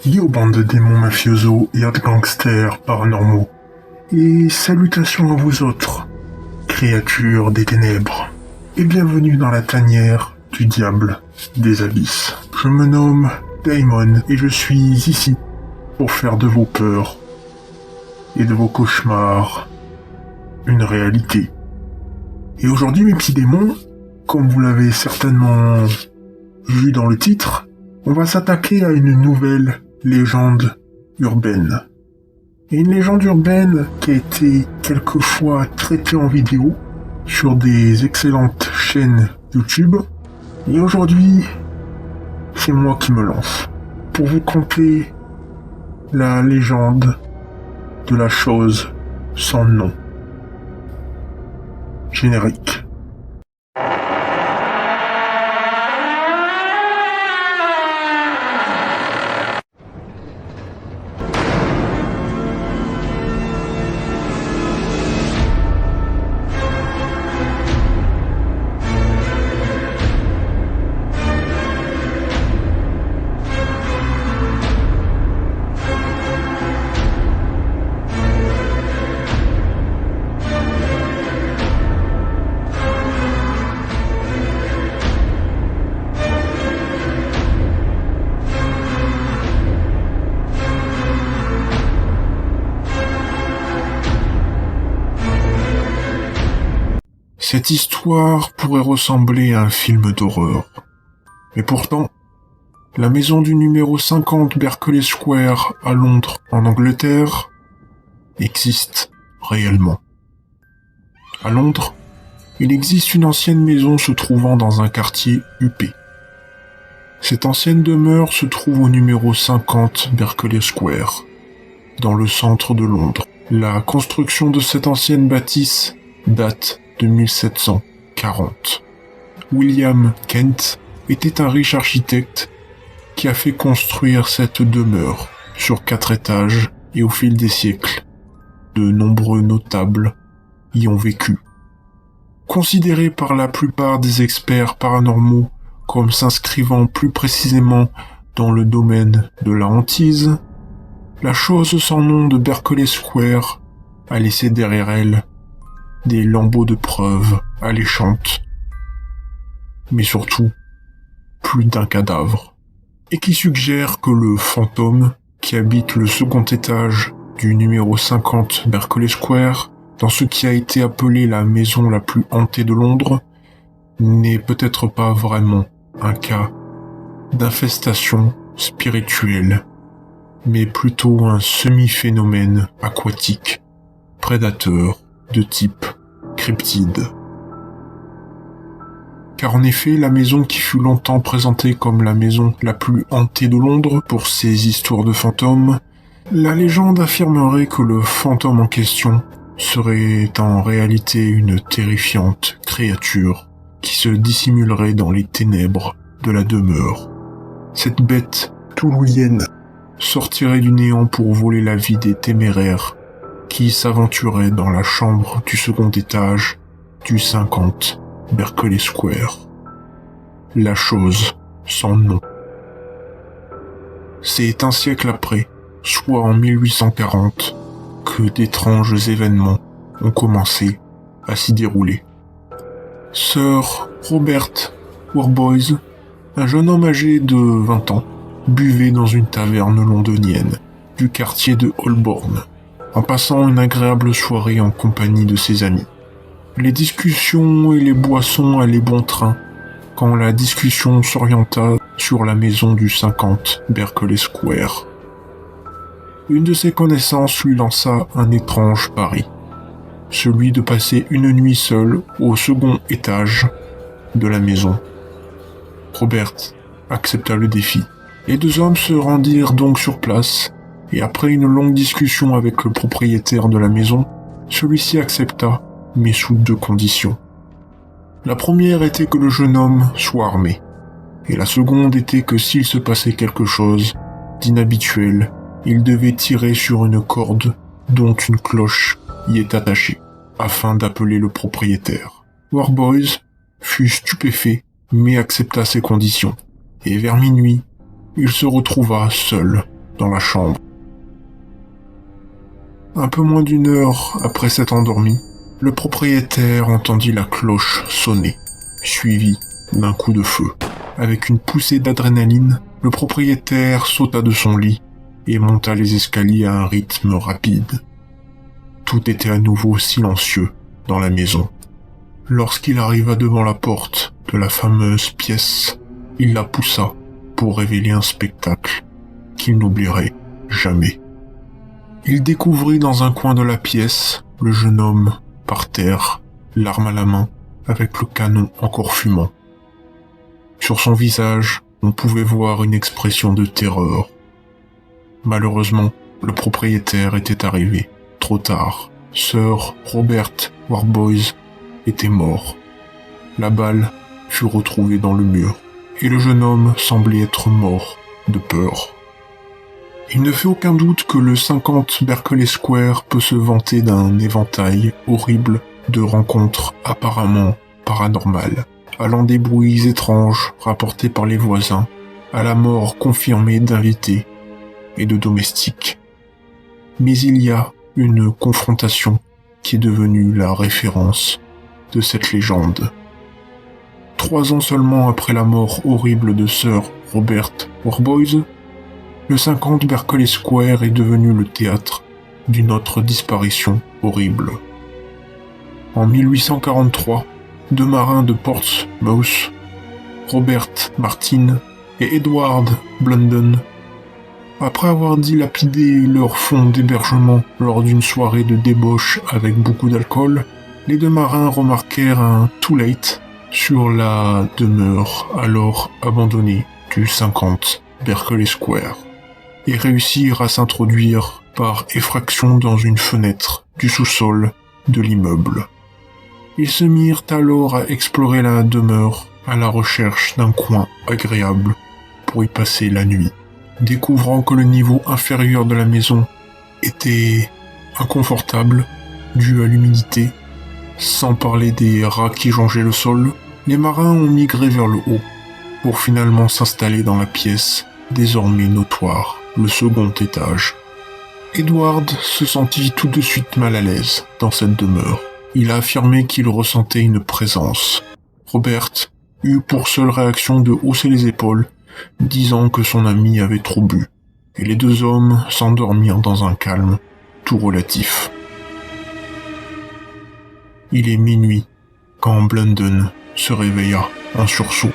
Yo bande de démons mafiosos et autres gangsters paranormaux. Et salutations à vous autres, créatures des ténèbres. Et bienvenue dans la tanière du diable des abysses. Je me nomme Daimon et je suis ici pour faire de vos peurs et de vos cauchemars une réalité. Et aujourd'hui mes petits démons, comme vous l'avez certainement vu dans le titre, on va s'attaquer à une nouvelle légende urbaine. Et une légende urbaine qui a été quelquefois traitée en vidéo sur des excellentes chaînes YouTube. Et aujourd'hui, c'est moi qui me lance pour vous conter la légende de la chose sans nom. Générique. Cette histoire pourrait ressembler à un film d'horreur. Mais pourtant, la maison du numéro 50 Berkeley Square à Londres, en Angleterre, existe réellement. À Londres, il existe une ancienne maison se trouvant dans un quartier huppé. Cette ancienne demeure se trouve au numéro 50 Berkeley Square, dans le centre de Londres. La construction de cette ancienne bâtisse date de 1740. William Kent était un riche architecte qui a fait construire cette demeure sur 4 étages et au fil des siècles, de nombreux notables y ont vécu. Considérée par la plupart des experts paranormaux comme s'inscrivant plus précisément dans le domaine de la hantise, la chose sans nom de Berkeley Square a laissé derrière elle des lambeaux de preuves alléchantes, mais surtout plus d'un cadavre, et qui suggère que le fantôme qui habite le second étage du numéro 50 Berkeley Square, dans ce qui a été appelé la maison la plus hantée de Londres, n'est peut-être pas vraiment un cas d'infestation spirituelle, mais plutôt un semi-phénomène aquatique, prédateur de type cryptide. Car en effet, la maison qui fut longtemps présentée comme la maison la plus hantée de Londres pour ses histoires de fantômes, la légende affirmerait que le fantôme en question serait en réalité une terrifiante créature qui se dissimulerait dans les ténèbres de la demeure. Cette bête toulouienne sortirait du néant pour voler la vie des téméraires qui s'aventurait dans la chambre du second étage du 50 Berkeley Square. La chose sans nom. C'est un siècle après, soit en 1840, que d'étranges événements ont commencé à s'y dérouler. Sir Robert Worboys, un jeune homme âgé de 20 ans, buvait dans une taverne londonienne du quartier de Holborn, en passant une agréable soirée en compagnie de ses amis. Les discussions et les boissons allaient bon train, quand la discussion s'orienta sur la maison du 50 Berkeley Square. Une de ses connaissances lui lança un étrange pari, celui de passer une nuit seul au second étage de la maison. Robert accepta le défi. Les deux hommes se rendirent donc sur place, et après une longue discussion avec le propriétaire de la maison, celui-ci accepta, mais sous 2 conditions. La première était que le jeune homme soit armé, et la seconde était que s'il se passait quelque chose d'inhabituel, il devait tirer sur une corde dont une cloche y est attachée, afin d'appeler le propriétaire. Worboys fut stupéfait, mais accepta ces conditions, et vers minuit, il se retrouva seul dans la chambre. Un peu moins d'une heure après s'être endormi, le propriétaire entendit la cloche sonner, suivie d'un coup de feu. Avec une poussée d'adrénaline, le propriétaire sauta de son lit et monta les escaliers à un rythme rapide. Tout était à nouveau silencieux dans la maison. Lorsqu'il arriva devant la porte de la fameuse pièce, il la poussa pour révéler un spectacle qu'il n'oublierait jamais. Il découvrit dans un coin de la pièce le jeune homme par terre, l'arme à la main, avec le canon encore fumant. Sur son visage, on pouvait voir une expression de terreur. Malheureusement, le propriétaire était arrivé, trop tard. Sir Robert Warboys était mort. La balle fut retrouvée dans le mur, et le jeune homme semblait être mort de peur. Il ne fait aucun doute que le 50 Berkeley Square peut se vanter d'un éventail horrible de rencontres apparemment paranormales, allant des bruits étranges rapportés par les voisins à la mort confirmée d'invités et de domestiques. Mais il y a une confrontation qui est devenue la référence de cette légende. 3 ans seulement après la mort horrible de Sir Robert Warboys, le 50 Berkeley Square est devenu le théâtre d'une autre disparition horrible. En 1843, 2 marins de Portsmouth, Robert Martin et Edward Blunden, après avoir dilapidé leur fonds d'hébergement lors d'une soirée de débauche avec beaucoup d'alcool, les 2 marins remarquèrent un too late sur la demeure alors abandonnée du 50 Berkeley Square et réussirent à s'introduire par effraction dans une fenêtre du sous-sol de l'immeuble. Ils se mirent alors à explorer la demeure à la recherche d'un coin agréable pour y passer la nuit. Découvrant que le niveau inférieur de la maison était inconfortable dû à l'humidité, sans parler des rats qui jonchaient le sol, les marins ont migré vers le haut pour finalement s'installer dans la pièce désormais notoire, le second étage. Edward se sentit tout de suite mal à l'aise dans cette demeure. Il a affirmé qu'il ressentait une présence. Robert eut pour seule réaction de hausser les épaules, disant que son ami avait trop bu, et les 2 hommes s'endormirent dans un calme tout relatif. Il est minuit quand Blunden se réveilla en sursaut.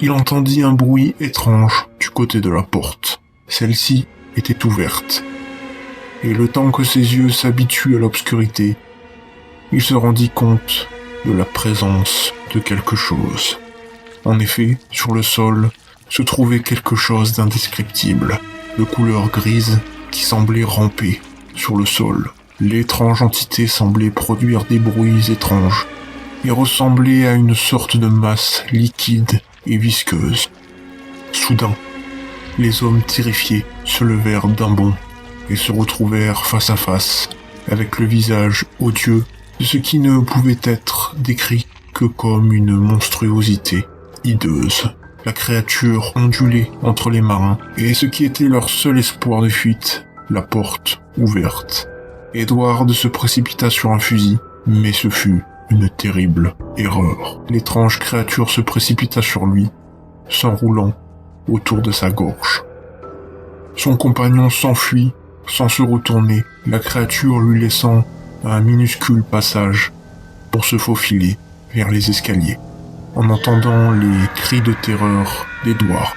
Il entendit un bruit étrange du côté de la porte. Celle-ci était ouverte, et le temps que ses yeux s'habituent à l'obscurité, il se rendit compte de la présence de quelque chose. En effet, sur le sol se trouvait quelque chose d'indescriptible, de couleur grise qui semblait ramper sur le sol. L'étrange entité semblait produire des bruits étranges et ressemblait à une sorte de masse liquide et visqueuse. Soudain, les hommes terrifiés se levèrent d'un bond et se retrouvèrent face à face avec le visage odieux de ce qui ne pouvait être décrit que comme une monstruosité hideuse. La créature ondulait entre les marins et ce qui était leur seul espoir de fuite, la porte ouverte. Edward se précipita sur un fusil, mais ce fut une terrible erreur. L'étrange créature se précipita sur lui, s'enroulant autour de sa gorge. Son compagnon s'enfuit sans se retourner, la créature lui laissant un minuscule passage pour se faufiler vers les escaliers, en entendant les cris de terreur d'Edward.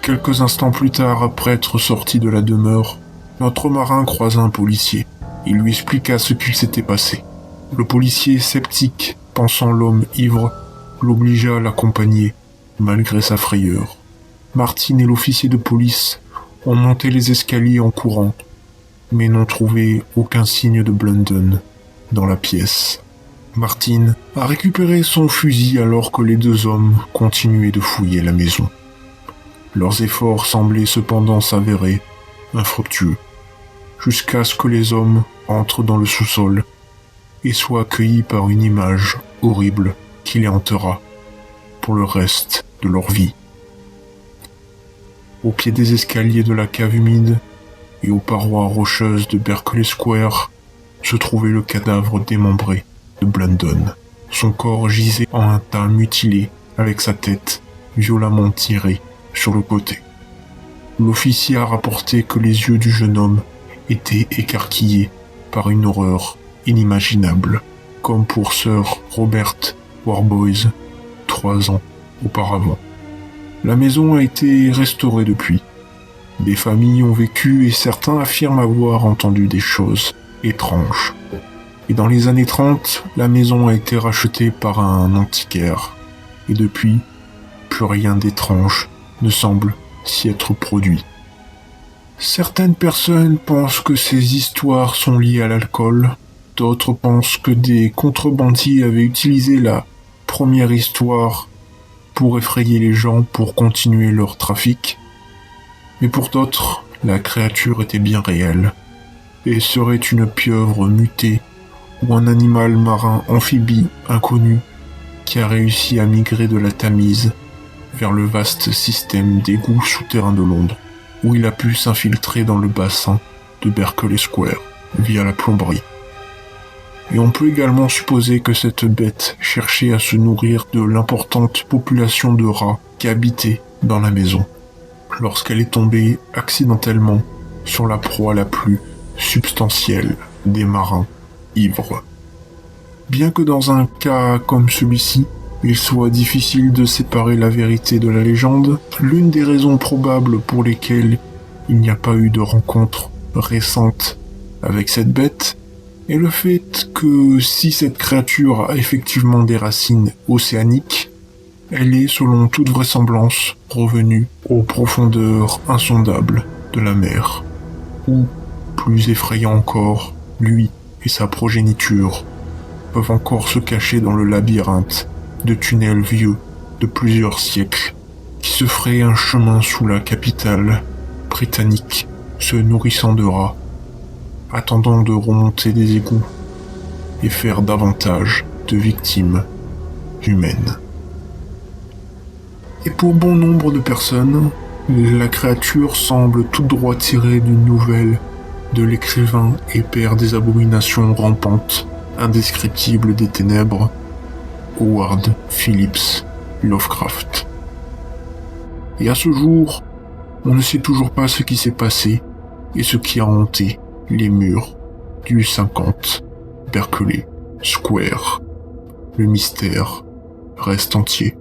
Quelques instants plus tard, après être sorti de la demeure, notre marin croisa un policier. Il lui expliqua ce qu'il s'était passé. Le policier, sceptique, pensant l'homme ivre, l'obligea à l'accompagner, malgré sa frayeur. Martin et l'officier de police ont monté les escaliers en courant, mais n'ont trouvé aucun signe de Blunden dans la pièce. Martin a récupéré son fusil alors que les 2 hommes continuaient de fouiller la maison. Leurs efforts semblaient cependant s'avérer infructueux, jusqu'à ce que les hommes entrent dans le sous-sol et soient accueillis par une image horrible qui les hantera pour le reste de leur vie. Au pied des escaliers de la cave humide et aux parois rocheuses de Berkeley Square se trouvait le cadavre démembré de Blunden. Son corps gisait en un tas mutilé avec sa tête violemment tirée sur le côté. L'officier a rapporté que les yeux du jeune homme étaient écarquillés par une horreur inimaginable, comme pour Sir Robert Warboys 3 ans auparavant. La maison a été restaurée depuis. Des familles ont vécu et certains affirment avoir entendu des choses étranges. Et dans les années 30, la maison a été rachetée par un antiquaire. Et depuis, plus rien d'étrange ne semble s'y être produit. Certaines personnes pensent que ces histoires sont liées à l'alcool, d'autres pensent que des contrebandiers avaient utilisé la première histoire pour effrayer les gens pour continuer leur trafic. Mais pour d'autres, la créature était bien réelle et serait une pieuvre mutée ou un animal marin amphibie inconnu qui a réussi à migrer de la Tamise vers le vaste système d'égouts souterrains de Londres, où il a pu s'infiltrer dans le bassin de Berkeley Square via la plomberie. Et on peut également supposer que cette bête cherchait à se nourrir de l'importante population de rats qui habitait dans la maison, lorsqu'elle est tombée accidentellement sur la proie la plus substantielle des marins ivres. Bien que dans un cas comme celui-ci, il soit difficile de séparer la vérité de la légende, l'une des raisons probables pour lesquelles il n'y a pas eu de rencontre récente avec cette bête est le fait que si cette créature a effectivement des racines océaniques, elle est, selon toute vraisemblance, revenue aux profondeurs insondables de la mer, où, plus effrayant encore, lui et sa progéniture peuvent encore se cacher dans le labyrinthe de tunnels vieux de plusieurs siècles, qui se feraient un chemin sous la capitale britannique, se nourrissant de rats, attendant de remonter des égouts et faire davantage de victimes humaines. Et pour bon nombre de personnes, la créature semble tout droit tirée d'une nouvelle de l'écrivain et père des abominations rampantes, indescriptibles des ténèbres, Howard Phillips Lovecraft. Et à ce jour, on ne sait toujours pas ce qui s'est passé et ce qui a hanté les murs du 50 Berkeley Square. Le mystère reste entier.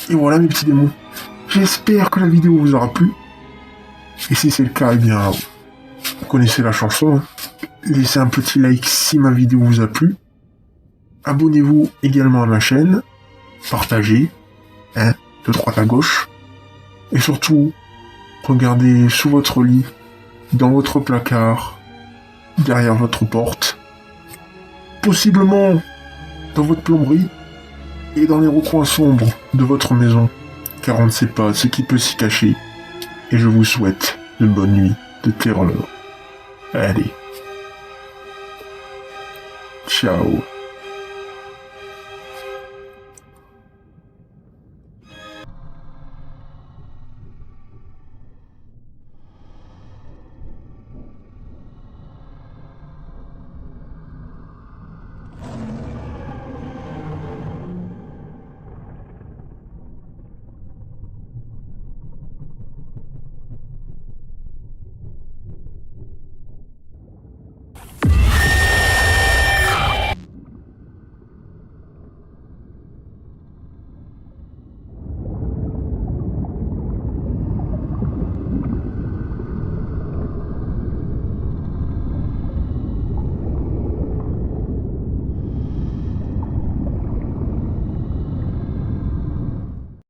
Et voilà mes petits démons. J'espère que la vidéo vous aura plu. Et si c'est le cas, eh bien, vous connaissez la chanson. Laissez un petit like si ma vidéo vous a plu. Abonnez-vous également à ma chaîne. Partagez, de droite à gauche. Et surtout, regardez sous votre lit, dans votre placard, derrière votre porte, possiblement dans votre plomberie et dans les recoins sombres de votre maison, car on ne sait pas ce qui peut s'y cacher. Et je vous souhaite de bonnes nuits de terreur. Allez. Ciao.